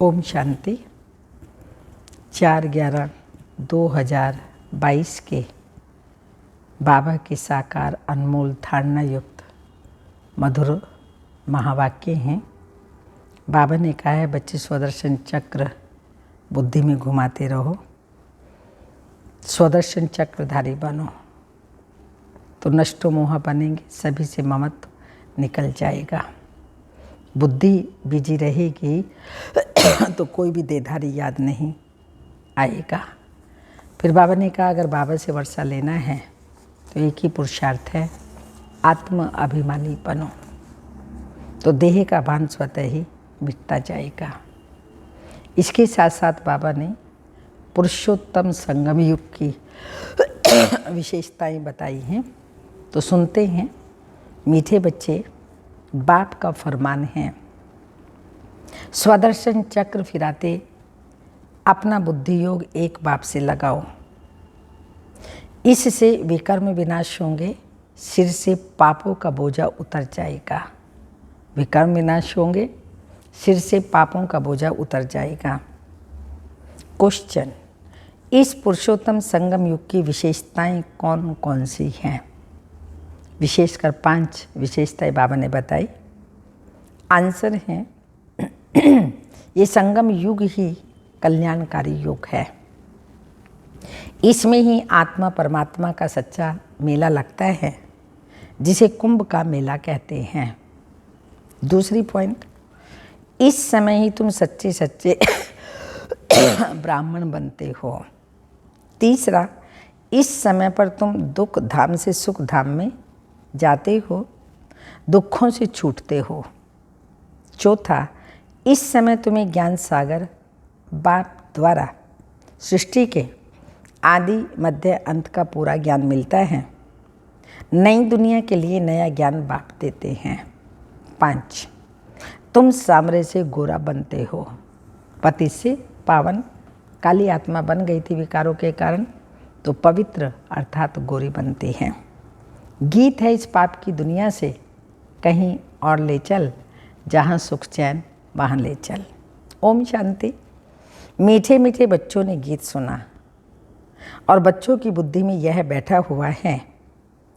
ओम शांति। 4/11/2022 के बाबा के साकार अनमोल धारणा युक्त मधुर महावाक्य हैं। बाबा ने कहा है, बच्चे स्वदर्शन चक्र बुद्धि में घुमाते रहो, स्वदर्शन चक्रधारी बनो तो नष्टो मोह बनेंगे, सभी से ममत्व निकल जाएगा। बुद्धि बिजी रहेगी तो कोई भी देधारी याद नहीं आएगा। फिर बाबा ने कहा, अगर बाबा से वर्षा लेना है तो एक ही पुरुषार्थ है, आत्म अभिमानी बनो तो देह का भान स्वतः ही मिटता जाएगा। इसके साथ साथ बाबा ने पुरुषोत्तम संगम युग की विशेषताएं बताई हैं, तो सुनते हैं। मीठे बच्चे, बाप का फरमान है, स्वदर्शन चक्र फिराते अपना बुद्धि योग एक बाप से लगाओ। इससे विकर्म विनाश होंगे, सिर से पापों का बोझा उतर जाएगा। विकर्म विनाश होंगे, सिर से पापों का बोझा उतर जाएगा। क्वेश्चन, इस पुरुषोत्तम संगम युग की विशेषताएं कौन कौन सी हैं? विशेषकर 5 विशेषताएं बाबा ने बताई। आंसर है, ये संगम युग ही कल्याणकारी युग है। इसमें ही आत्मा परमात्मा का सच्चा मेला लगता है, जिसे कुंभ का मेला कहते हैं। दूसरी पॉइंट, इस समय ही तुम सच्चे सच्चे ब्राह्मण बनते हो। तीसरा, इस समय पर तुम दुख धाम से सुख धाम में जाते हो, दुखों से छूटते हो। चौथा, इस समय तुम्हें ज्ञान सागर बाप द्वारा सृष्टि के आदि मध्य अंत का पूरा ज्ञान मिलता है। नई दुनिया के लिए नया ज्ञान बाप देते हैं। 5, तुम सामरे से गोरा बनते हो, पति से पावन। काली आत्मा बन गई थी विकारों के कारण, तो पवित्र अर्थात गोरी बनती हैं। गीत है, इस पाप की दुनिया से कहीं और ले चल, जहाँ सुख चैन वहाँ ले चल। ओम शांति। मीठे मीठे बच्चों ने गीत सुना और बच्चों की बुद्धि में यह बैठा हुआ है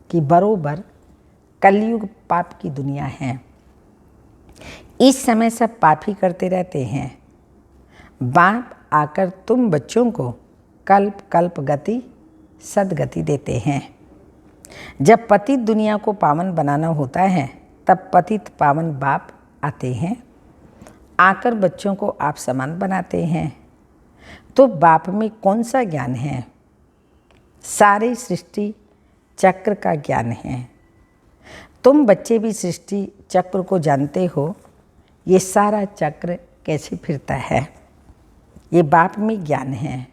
कि बरोबर कलयुग पाप की दुनिया है। इस समय सब पाप ही करते रहते हैं। बाप आकर तुम बच्चों को कल्प कल्प गति सदगति देते हैं। जब पतित दुनिया को पावन बनाना होता है, तब पतित पावन बाप आते हैं, आकर बच्चों को आप समान बनाते हैं। तो बाप में कौन सा ज्ञान है? सारी सृष्टि चक्र का ज्ञान है। तुम बच्चे भी सृष्टि चक्र को जानते हो। ये सारा चक्र कैसे फिरता है, ये बाप में ज्ञान है।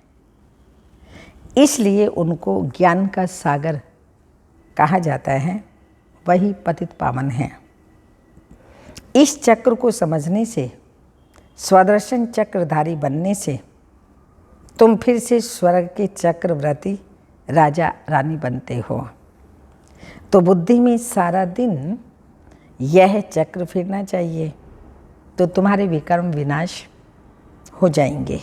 इसलिए उनको ज्ञान का सागर कहा जाता है, वही पतित पावन है। इस चक्र को समझने से, स्वदर्शन चक्रधारी बनने से तुम फिर से स्वर्ग के चक्रवर्ती राजा रानी बनते हो। तो बुद्धि में सारा दिन यह चक्र फिरना चाहिए, तो तुम्हारे विकर्म विनाश हो जाएंगे।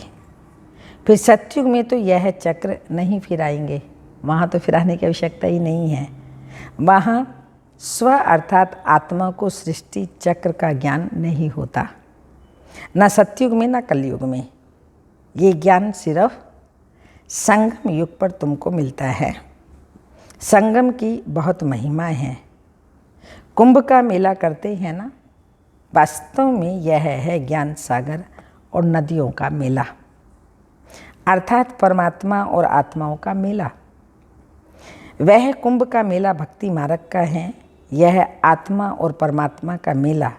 फिर सतयुग में तो यह चक्र नहीं फिराएंगे, वहाँ तो फिराने की आवश्यकता ही नहीं है। वहाँ स्व अर्थात आत्मा को सृष्टि चक्र का ज्ञान नहीं होता, न सतयुग में न कलयुग में। ये ज्ञान सिर्फ संगम युग पर तुमको मिलता है। संगम की बहुत महिमा है। कुंभ का मेला करते हैं ना, वास्तव में यह है ज्ञान सागर और नदियों का मेला, अर्थात परमात्मा और आत्माओं का मेला। वह कुंभ का मेला भक्ति मार्ग का है, यह आत्मा और परमात्मा का मेला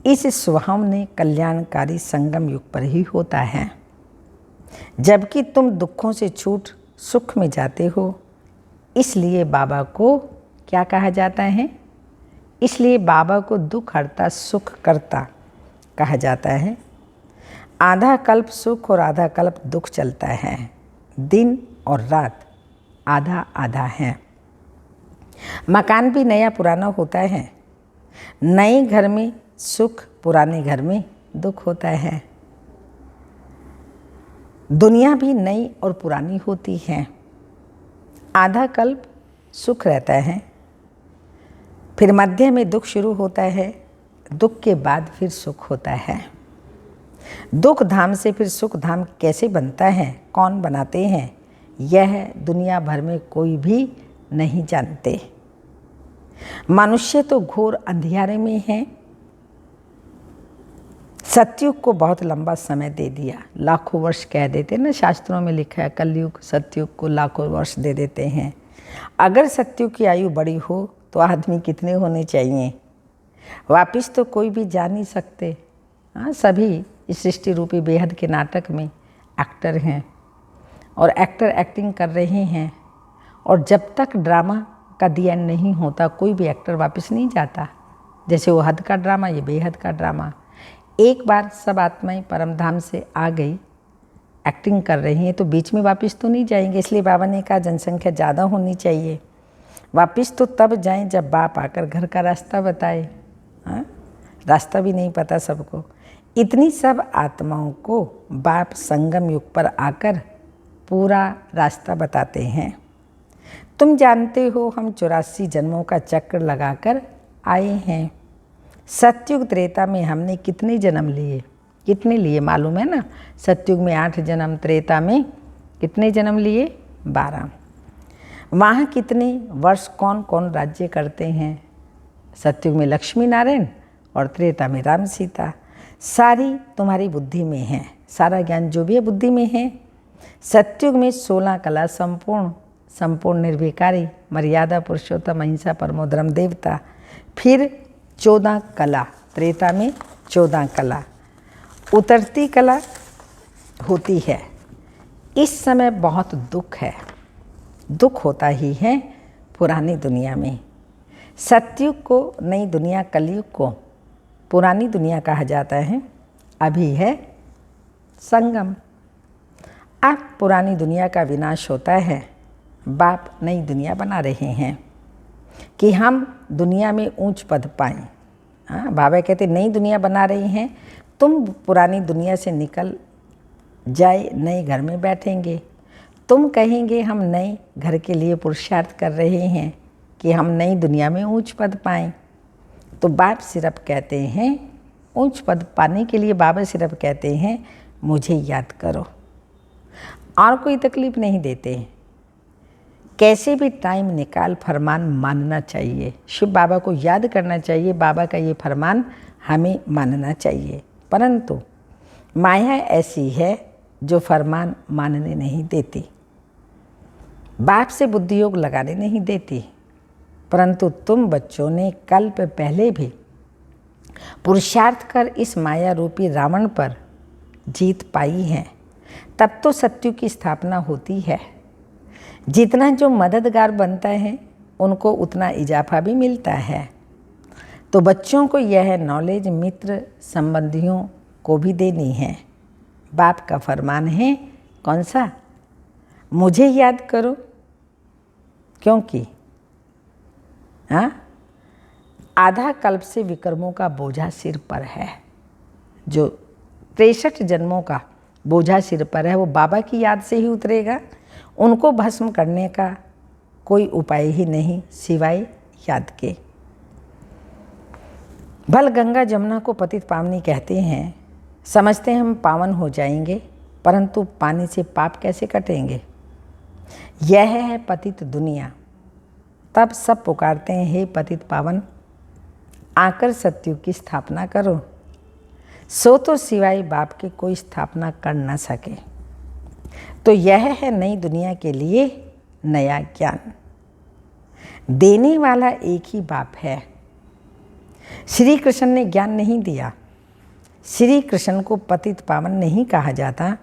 इस सुहावने कल्याणकारी संगम युग पर ही होता है। जबकि तुम दुखों से छूट सुख में जाते हो, इसलिए बाबा को क्या कहा जाता है? इसलिए बाबा को दुख हरता सुख करता कहा जाता है। आधा कल्प सुख और आधा कल्प दुख चलता है। दिन और रात आधा आधा है। मकान भी नया पुराना होता है। नए घर में सुख, पुराने घर में दुख होता है। दुनिया भी नई और पुरानी होती है। आधा कल्प सुख रहता है, फिर मध्य में दुख शुरू होता है, दुख के बाद फिर सुख होता है। दुख धाम से फिर सुख धाम कैसे बनता है, कौन बनाते हैं, यह दुनिया भर में कोई भी नहीं जानते। मनुष्य तो घोर अंधियारे में है। सतयुग को बहुत लंबा समय दे दिया, लाखों वर्ष कह देते ना, शास्त्रों में लिखा है कलयुग सतयुग को लाखों वर्ष दे देते हैं। अगर सतयुग की आयु बड़ी हो तो आदमी कितने होने चाहिए, वापिस तो कोई भी जा नहीं सकते। हाँ, सभी इस सृष्टि रूपी बेहद के नाटक में एक्टर हैं और एक्टर एक्टिंग कर रहे हैं, और जब तक ड्रामा का दी एंड नहीं होता कोई भी एक्टर वापस नहीं जाता। जैसे वो हद का ड्रामा, ये बेहद का ड्रामा। एक बार सब आत्माएं परम धाम से आ गई, एक्टिंग कर रही हैं, तो बीच में वापस तो नहीं जाएंगे। इसलिए बाबा ने कहा जनसंख्या ज़्यादा होनी चाहिए, वापस तो तब जाएं जब बाप आकर घर का रास्ता बताए। हाँ, रास्ता भी नहीं पता सबको। इतनी सब आत्माओं को बाप संगम युग पर आकर पूरा रास्ता बताते हैं। तुम जानते हो हम 84 जन्मों का चक्र लगाकर आए हैं। सतयुग त्रेता में हमने कितने जन्म लिए, कितने लिए मालूम है ना? सतयुग में 8 जन्म, त्रेता में कितने जन्म लिए? 12। वहाँ कितने वर्ष कौन कौन राज्य करते हैं? सतयुग में लक्ष्मी नारायण और त्रेता में राम सीता। सारी तुम्हारी बुद्धि में है, सारा ज्ञान जो भी है बुद्धि में है। सतयुग में 16 कला संपूर्ण, संपूर्ण निर्विकारी, मर्यादा पुरुषोत्तम, अहिंसा परमो धर्म देवता। फिर 14 कला, त्रेता में 14 कला, उतरती कला होती है। इस समय बहुत दुख है, दुख होता ही है पुरानी दुनिया में। सतयुग को नई दुनिया, कलयुग को पुरानी दुनिया कहा जाता है। अभी है संगम। अब पुरानी दुनिया का विनाश होता है, बाप नई दुनिया बना रहे हैं कि हम दुनिया में ऊंच पद पाएं। हाँ, बाबा कहते नई दुनिया बना रही हैं, तुम पुरानी दुनिया से निकल जाए नए घर में बैठेंगे। तुम कहेंगे हम नए घर के लिए पुरुषार्थ कर रहे हैं कि हम नई दुनिया में ऊंच पद पाएं। तो बाप सिर्फ कहते हैं ऊंच पद पाने के लिए, बाबा सिर्फ कहते हैं मुझे याद करो, और कोई तकलीफ नहीं देते। कैसे भी टाइम निकाल फरमान मानना चाहिए, शिव बाबा को याद करना चाहिए, बाबा का ये फरमान हमें मानना चाहिए। परंतु माया ऐसी है जो फरमान मानने नहीं देती, बाप से बुद्धि योग लगाने नहीं देती। परंतु तुम बच्चों ने कल्प पहले भी पुरुषार्थ कर इस माया रूपी रावण पर जीत पाई है, तब तो सतयुग की स्थापना होती है। जितना जो मददगार बनता है उनको उतना इजाफा भी मिलता है। तो बच्चों को यह नॉलेज मित्र संबंधियों को भी देनी है। बाप का फरमान है कौन सा? मुझे याद करो, क्योंकि आधा कल्प से विक्रमों का बोझा सिर पर है। जो 63 जन्मों का बोझा सिर पर है वो बाबा की याद से ही उतरेगा। उनको भस्म करने का कोई उपाय ही नहीं सिवाय याद के। भल गंगा जमुना को पतित पावनी कहते हैं, समझते हैं हम पावन हो जाएंगे, परंतु पानी से पाप कैसे कटेंगे? यह है पतित दुनिया। तब सब पुकारते हैं हे पतित पावन, आकर सतयुग की स्थापना करो। सो तो सिवाय बाप के कोई स्थापना कर न सके। तो यह है नई दुनिया के लिए नया ज्ञान। देने वाला एक ही बाप है। श्री कृष्ण ने ज्ञान नहीं दिया। श्री कृष्ण को पतित पावन नहीं कहा जाता।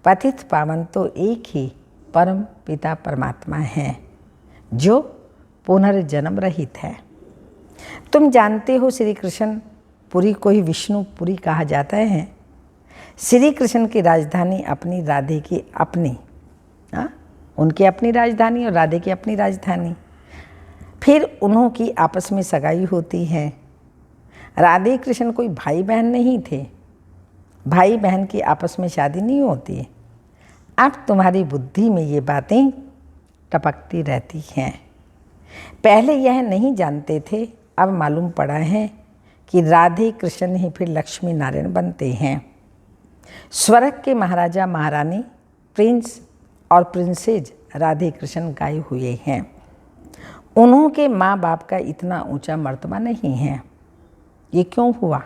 पतित पावन तो एक ही परम पिता परमात्मा है जो पुनर्जन्म रहित है। तुम जानते हो श्री कृष्ण पुरी को ही विष्णुपुरी कहा जाता है। श्री कृष्ण की राजधानी अपनी, राधे की अपनी, उनकी अपनी राजधानी और राधे की अपनी राजधानी। फिर उन्हों की आपस में सगाई होती है। राधे कृष्ण कोई भाई बहन नहीं थे, भाई बहन की आपस में शादी नहीं होती। अब तुम्हारी बुद्धि में ये बातें टपकती रहती हैं। पहले यह नहीं जानते थे, अब मालूम पड़ा है कि राधे कृष्ण ही फिर लक्ष्मी नारायण बनते हैं। स्वर्ग के महाराजा महारानी, प्रिंस और प्रिंसेज राधे कृष्ण गाए हुए हैं। उन्हों के माँ बाप का इतना ऊंचा मर्तबा नहीं है। ये क्यों हुआ?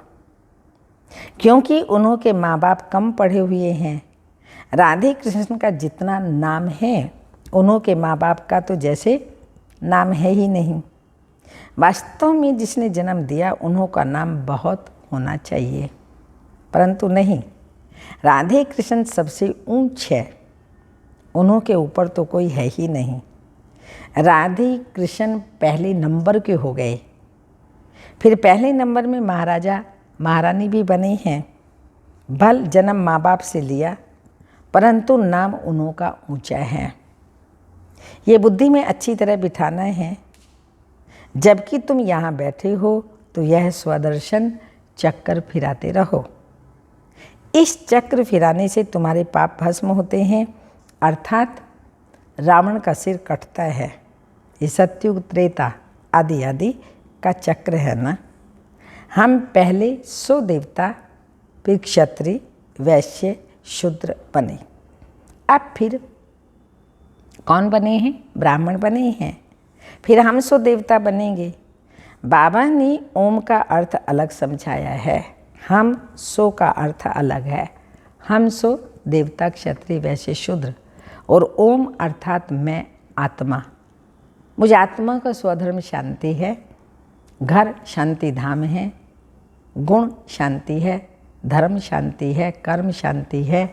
क्योंकि उन्हों के माँ बाप कम पढ़े हुए हैं। राधे कृष्ण का जितना नाम है, उन्हों के माँ बाप का तो जैसे नाम है ही नहीं। वास्तव में जिसने जन्म दिया, उन्हों का नाम बहुत होना चाहिए, परंतु नहीं। राधे कृष्ण सबसे ऊंच है, उन्हों के ऊपर तो कोई है ही नहीं। राधे कृष्ण पहले नंबर के हो गए, फिर पहले नंबर में महाराजा महारानी भी बने हैं। भल जन्म माँ बाप से लिया, परंतु नाम उन्हों का ऊंचा है। ये बुद्धि में अच्छी तरह बिठाना है। जबकि तुम यहाँ बैठे हो तो यह स्वदर्शन चक्कर फिराते रहो। इस चक्र फिराने से तुम्हारे पाप भस्म होते हैं, अर्थात रावण का सिर कटता है। ये सत्युग, त्रेता आदि आदि का चक्र है ना। हम पहले 100 देवता, फिर क्षत्रिय, वैश्य, शूद्र बने। अब फिर कौन बने हैं? ब्राह्मण बने हैं। फिर हम 100 देवता बनेंगे। बाबा ने ओम का अर्थ अलग समझाया है, हम 100 का अर्थ अलग है। हम 100 देवता, क्षत्रिय, वैश्य, शूद्र, और ओम अर्थात मैं आत्मा। मुझे आत्मा का स्वधर्म शांति है, घर शांति धाम है, गुण शांति है, धर्म शांति है, कर्म शांति है।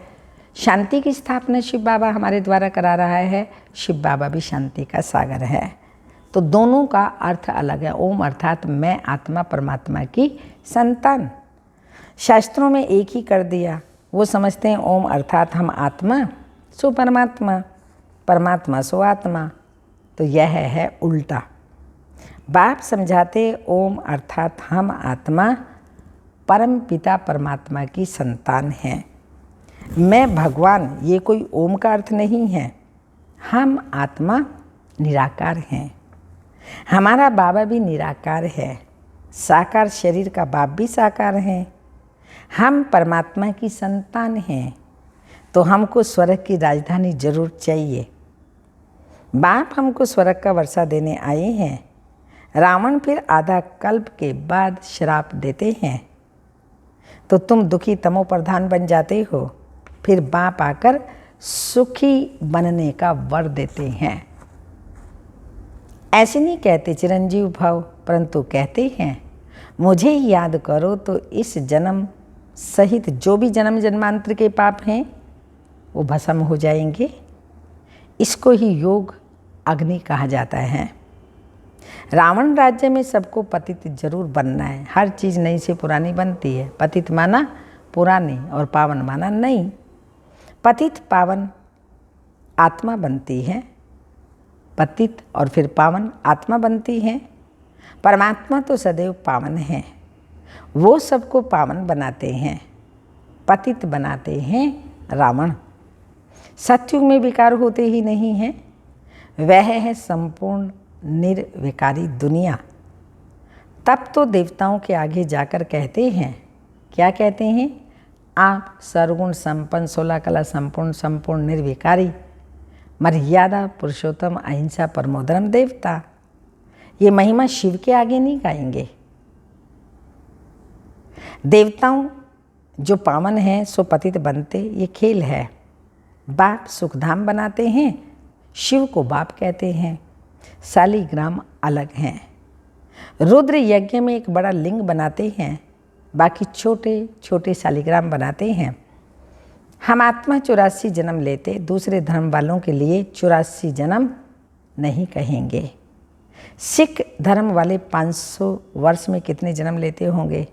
शांति की स्थापना शिव बाबा हमारे द्वारा करा रहा है। शिव बाबा भी शांति का सागर है। तो दोनों का अर्थ अलग है। ओम अर्थात मैं आत्मा, परमात्मा की संतान। शास्त्रों में एक ही कर दिया। वो समझते हैं ओम अर्थात हम आत्मा सो परमात्मा, परमात्मा सो आत्मा। तो यह है उल्टा। बाप समझाते ओम अर्थात हम आत्मा परम पिता परमात्मा की संतान हैं। मैं भगवान, ये कोई ओम का अर्थ नहीं है। हम आत्मा निराकार हैं। हमारा बाबा भी निराकार है। साकार शरीर का बाप भी साकार है। हम परमात्मा की संतान हैं, तो हमको स्वर्ग की राजधानी जरूर चाहिए। बाप हमको स्वर्ग का वर्षा देने आए हैं। रावण फिर आधा कल्प के बाद श्राप देते हैं, तो तुम दुखी तमो प्रधान बन जाते हो। फिर बाप आकर सुखी बनने का वर देते हैं। ऐसे नहीं कहते चिरंजीव भव, परंतु कहते हैं मुझे याद करो तो इस जन्म सहित जो भी जन्म जन्मांतर के पाप हैं वो भस्म हो जाएंगे। इसको ही योग अग्नि कहा जाता है। रावण राज्य में सबको पतित जरूर बनना है। हर चीज़ नई से पुरानी बनती है। पतित माना पुरानी और पावन माना नई। पतित पावन आत्मा बनती है, पतित और फिर पावन आत्मा बनती है। परमात्मा तो सदैव पावन है, वो सबको पावन बनाते हैं। पतित बनाते हैं रावण। सतयुग में विकार होते ही नहीं हैं। वह है संपूर्ण निर्विकारी दुनिया। तब तो देवताओं के आगे जाकर कहते हैं, क्या कहते हैं? आप सर्वगुण संपन्न, 16 कला संपूर्ण, संपूर्ण निर्विकारी, मर्यादा पुरुषोत्तम, अहिंसा परमोधर्म देवता। ये महिमा शिव के आगे नहीं गाएंगे। देवताओं जो पावन हैं सो पतित बनते, ये खेल है। बाप सुखधाम बनाते हैं, शिव को बाप कहते हैं। शालिग्राम अलग हैं। रुद्र यज्ञ में एक बड़ा लिंग बनाते हैं, बाकी छोटे छोटे शालिग्राम बनाते हैं। हम आत्मा 84 जन्म लेते, दूसरे धर्म वालों के लिए 84 जन्म नहीं कहेंगे। सिख धर्म वाले 500 वर्ष में कितने जन्म लेते होंगे,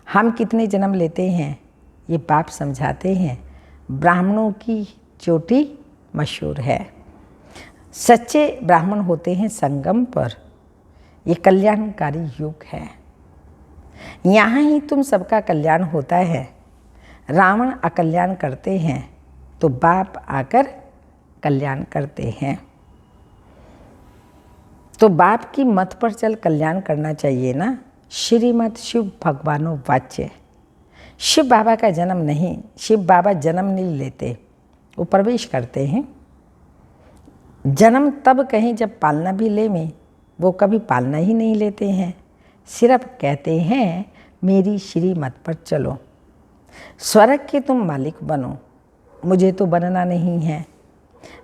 हम कितने जन्म लेते हैं, ये बाप समझाते हैं। ब्राह्मणों की चोटी मशहूर है। सच्चे ब्राह्मण होते हैं संगम पर। ये कल्याणकारी युग है। यहाँ ही तुम सबका कल्याण होता है। रावण अकल्याण करते हैं, तो बाप आकर कल्याण करते हैं। तो बाप की मत पर चल कल्याण करना चाहिए ना। श्रीमद शिव भगवानो वाच्य। शिव बाबा का जन्म नहीं, शिव बाबा जन्म नहीं लेते, वो प्रवेश करते हैं। जन्म तब कहीं जब पालना भी ले में, वो कभी पालना ही नहीं लेते हैं। सिर्फ कहते हैं मेरी श्रीमत पर चलो, स्वर्ग के तुम मालिक बनो, मुझे तो बनना नहीं है,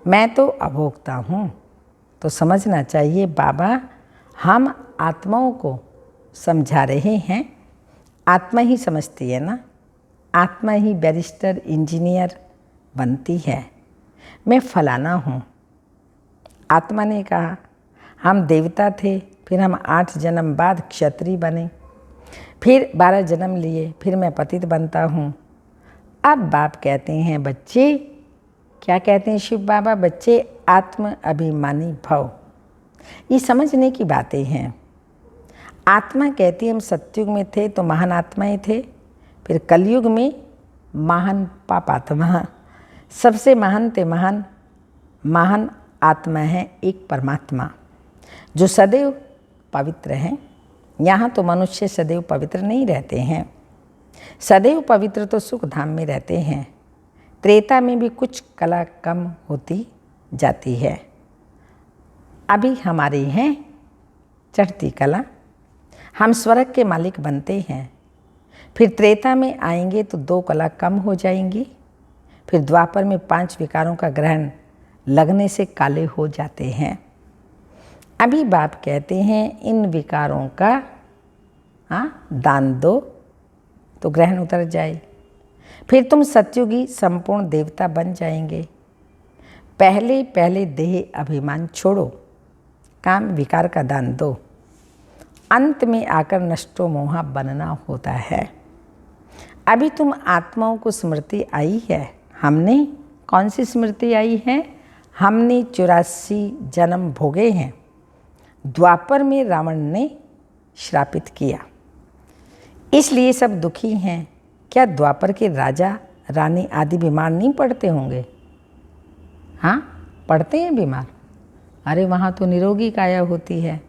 मैं तो अभोक्ता हूँ। तो समझना चाहिए बाबा हम आत्माओं को समझा रहे हैं। आत्मा ही समझती है ना, आत्मा ही बैरिस्टर इंजीनियर बनती है। मैं फलाना हूँ। आत्मा ने कहा हम देवता थे, फिर हम 8 जन्म बाद क्षत्रिय बने, फिर 12 जन्म लिए, फिर मैं पतित बनता हूँ। अब बाप कहते हैं बच्चे, क्या कहते हैं शिव बाबा, बच्चे आत्म अभिमानी भव। ये समझने की बातें हैं। आत्मा कहती है हम सतयुग में थे तो महान आत्माएं थे, फिर कलयुग में महान पापात्मा। सबसे महान ते महान आत्मा है एक परमात्मा जो सदैव पवित्र हैं। यहाँ तो मनुष्य सदैव पवित्र नहीं रहते हैं। सदैव पवित्र तो सुख धाम में रहते हैं। त्रेता में भी कुछ कला कम होती जाती है। अभी हमारी है चढ़ती कला, हम स्वर्ग के मालिक बनते हैं। फिर त्रेता में आएंगे तो 2 कला कम हो जाएंगी। फिर द्वापर में 5 विकारों का ग्रहण लगने से काले हो जाते हैं। अभी बाप कहते हैं इन विकारों का दान दो तो ग्रहण उतर जाए, फिर तुम सतयुगी संपूर्ण देवता बन जाएंगे। पहले पहले देह अभिमान छोड़ो, काम विकार का दान दो, अंत में आकर नष्टो मोहा बनना होता है। अभी तुम आत्माओं को स्मृति आई है। हमने कौन सी स्मृति आई है? हमने 84 जन्म भोगे हैं। द्वापर में रावण ने श्रापित किया, इसलिए सब दुखी हैं। क्या द्वापर के राजा रानी आदि बीमार नहीं पड़ते होंगे? हाँ, पड़ते हैं बीमार। अरे वहाँ तो निरोगी काया होती है,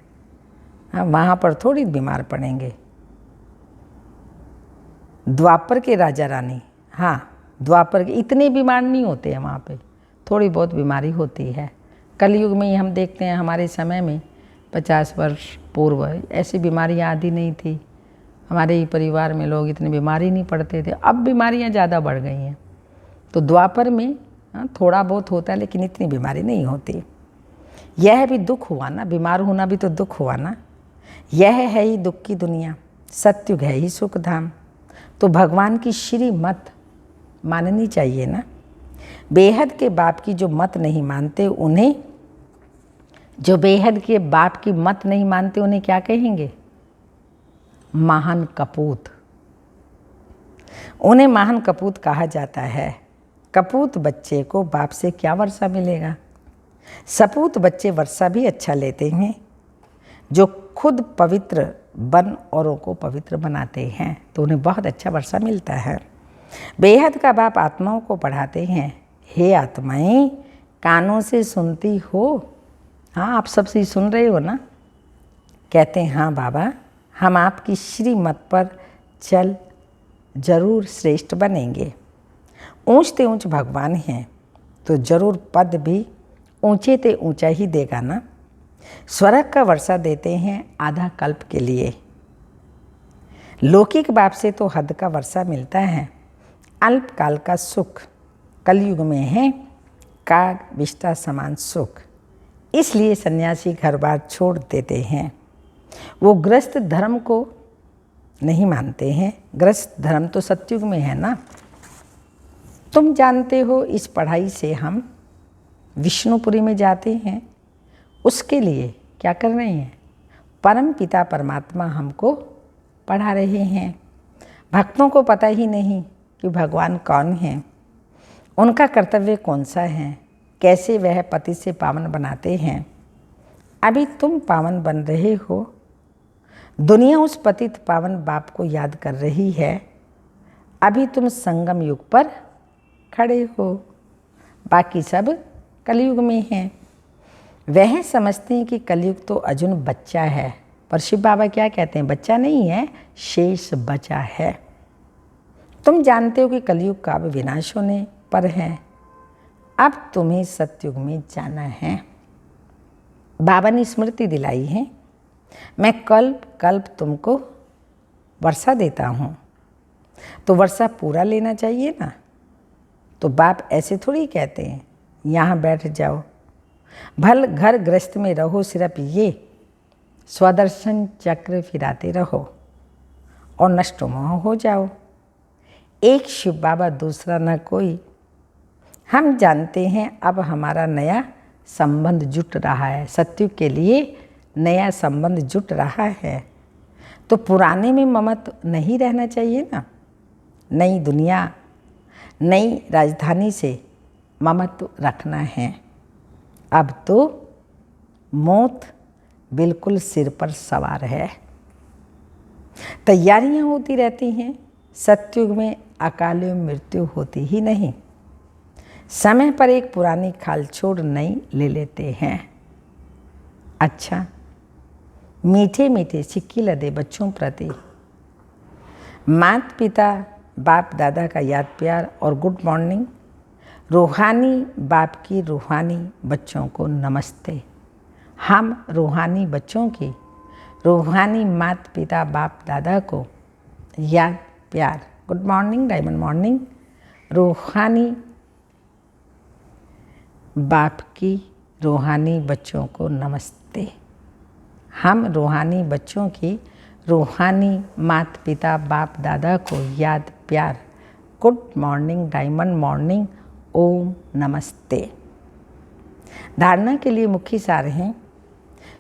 हाँ, वहाँ पर थोड़ी बीमार पड़ेंगे। द्वापर के राजा रानी, हाँ, द्वापर के इतने बीमार नहीं होते हैं, वहाँ पे थोड़ी बहुत बीमारी होती है। कलयुग में ही हम देखते हैं, हमारे समय में 50 वर्ष पूर्व ऐसी बीमारियाँ आदि नहीं थी। हमारे ही परिवार में लोग इतनी बीमारी नहीं पड़ते थे। अब बीमारियाँ ज़्यादा बढ़ गई हैं। तो द्वापर में थोड़ा बहुत होता है, लेकिन इतनी बीमारी नहीं होती। यह भी दुख हुआ ना, बीमार होना भी तो दुख हुआ ना। यह है ही दुख की दुनिया, सतयुग है ही सुख धाम। तो भगवान की श्री मत माननी चाहिए ना। बेहद के बाप की जो मत नहीं मानते, उन्हें जो बेहद के बाप की मत नहीं मानते उन्हें क्या कहेंगे? महान कपूत। उन्हें महान कपूत कहा जाता है। कपूत बच्चे को बाप से क्या वर्षा मिलेगा? सपूत बच्चे वर्षा भी अच्छा लेते हैं, जो खुद पवित्र बन औरों को पवित्र बनाते हैं, तो उन्हें बहुत अच्छा वर्षा मिलता है। बेहद का बाप आत्माओं को पढ़ाते हैं, हे आत्माएं कानों से सुनती हो? हाँ, आप सबसे सुन रहे हो ना? कहते हैं हाँ बाबा, हम आपकी श्रीमत पर चल जरूर श्रेष्ठ बनेंगे। ऊंच ते ऊंच भगवान हैं तो जरूर पद भी ऊंचे ते ऊंचा ही देगा ना। स्वर्ग का वर्षा देते हैं आधा कल्प के लिए। लौकिक बाप से तो हद का वर्षा मिलता है। अल्पकाल का सुख कलयुग में है काग विष्टा समान सुख। इसलिए सन्यासी घर बार छोड़ देते हैं। वो ग्रस्त धर्म को नहीं मानते हैं। ग्रस्त धर्म तो सतयुग में है ना। तुम जानते हो, इस पढ़ाई से हम विष्णुपुरी में जाते हैं। उसके लिए क्या कर रहे हैं? परम पिता परमात्मा हमको पढ़ा रहे हैं। भक्तों को पता ही नहीं कि भगवान कौन है, उनका कर्तव्य कौन सा है, कैसे वह पति से पावन बनाते हैं। अभी तुम पावन बन रहे हो। दुनिया उस पतित पावन बाप को याद कर रही है। अभी तुम संगम युग पर खड़े हो। बाकी सब कलयुग में हैं। वह समझते हैं कि कलयुग तो अर्जुन बच्चा है, पर शिव बाबा क्या कहते हैं, बच्चा नहीं है, शेष बचा है। तुम जानते हो कि कलयुग का अब विनाश होने पर है, अब तुम्हें सतयुग में जाना है। बाबा ने स्मृति दिलाई है, मैं कल्प कल्प तुमको वर्षा देता हूँ, तो वर्षा पूरा लेना चाहिए ना। तो बाप ऐसे थोड़ी कहते हैं यहाँ बैठ जाओ, भल घर गृहस्थ में रहो, सिर्फ ये स्वदर्शन चक्र फिराते रहो और नष्टोमोह हो जाओ। एक शिव बाबा दूसरा न कोई। हम जानते हैं अब हमारा नया संबंध जुट रहा है, सतयुग के लिए नया संबंध जुट रहा है, तो पुराने में ममत्व नहीं रहना चाहिए ना। नई दुनिया, नई राजधानी से ममत्व रखना है। अब तो मौत बिल्कुल सिर पर सवार है। तैयारियां होती रहती हैं, सतयुग में अकाल मृत्यु होती ही नहीं। समय पर एक पुरानी खाल छोड़ नई ले लेते हैं। अच्छा, मीठे मीठे सिक्की लदे बच्चों प्रति माता पिता बाप दादा का याद प्यार और गुड मॉर्निंग। रूहानी बाप की रूहानी बच्चों को नमस्ते। हम रूहानी बच्चों की रूहानी माता पिता बाप दादा को याद प्यार, गुड मॉर्निंग, डायमंड मॉर्निंग। रूहानी बाप की रूहानी बच्चों को नमस्ते। हम रूहानी बच्चों की रूहानी माता पिता बाप दादा को याद प्यार, गुड मॉर्निंग, डायमंड मॉर्निंग, ओम नमस्ते। धारणा के लिए मुख्य सार हैं,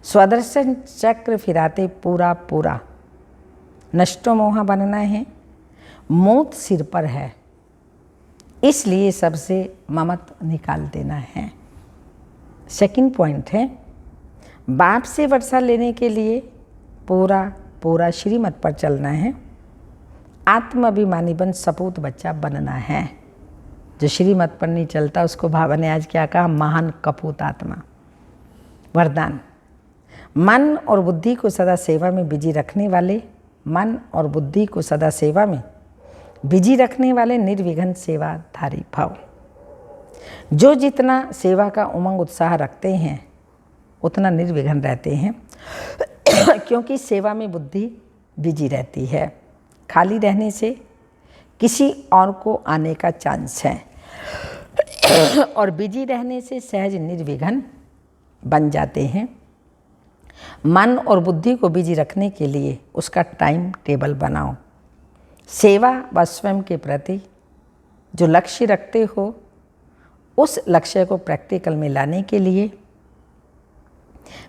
स्वदर्शन चक्र फिराते पूरा पूरा, नष्टो मोहा बनना है, मौत सिर पर है, इसलिए सबसे ममत्व निकाल देना है। सेकंड पॉइंट है, बाप से वर्षा लेने के लिए पूरा पूरा श्रीमत पर चलना है। आत्माभिमानी बन सपूत बच्चा बनना है। जो श्रीमत पर नहीं चलता उसको बाबा ने आज क्या कहा, महान कपूत आत्मा। वरदान, मन और बुद्धि को सदा सेवा में बिजी रखने वाले, मन और बुद्धि को सदा सेवा में बिजी रखने वाले निर्विघ्न सेवाधारी भव। जो जितना सेवा का उमंग उत्साह रखते हैं उतना निर्विघ्न रहते हैं, क्योंकि सेवा में बुद्धि बिजी रहती है। खाली रहने से किसी और को आने का चांस है, और बिजी रहने से सहज निर्विघ्न बन जाते हैं। मन और बुद्धि को बिजी रखने के लिए उसका टाइम टेबल बनाओ। सेवा व स्वयं के प्रति जो लक्ष्य रखते हो उस लक्ष्य को प्रैक्टिकल में लाने के लिए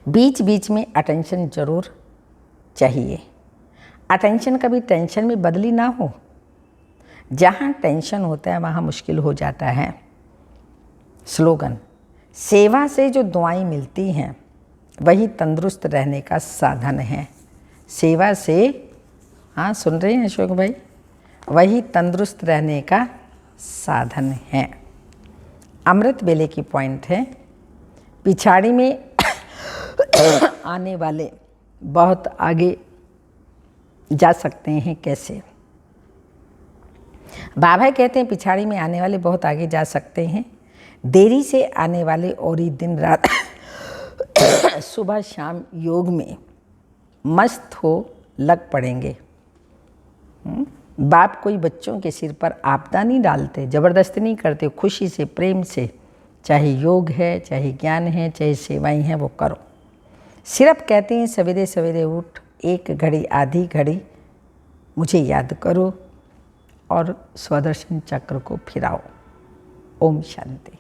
बीच बीच में अटेंशन जरूर चाहिए। अटेंशन कभी टेंशन में बदली ना हो। जहाँ टेंशन होता है वहाँ मुश्किल हो जाता है। स्लोगन, सेवा से जो दुआएं मिलती हैं वही तंदुरुस्त रहने का साधन है। सेवा से, हाँ सुन रहे हैं अशोक भाई, वही तंदुरुस्त रहने का साधन है। अमृत वेले की पॉइंट है, पिछाड़ी में आने वाले बहुत आगे जा सकते हैं। कैसे? बाबा कहते हैं पिछाड़ी में आने वाले बहुत आगे जा सकते हैं। देरी से आने वाले और ही दिन रात सुबह शाम योग में मस्त हो लग पड़ेंगे। बाप कोई बच्चों के सिर पर आपदा नहीं डालते, ज़बरदस्ती नहीं करते, खुशी से प्रेम से, चाहे योग है, चाहे ज्ञान है, चाहे सेवाएं हैं, वो करो। सिर्फ कहते हैं सवेरे सवेरे उठ, एक घड़ी आधी घड़ी मुझे याद करो और स्वदर्शन चक्र को फिराओ। ओम शांति।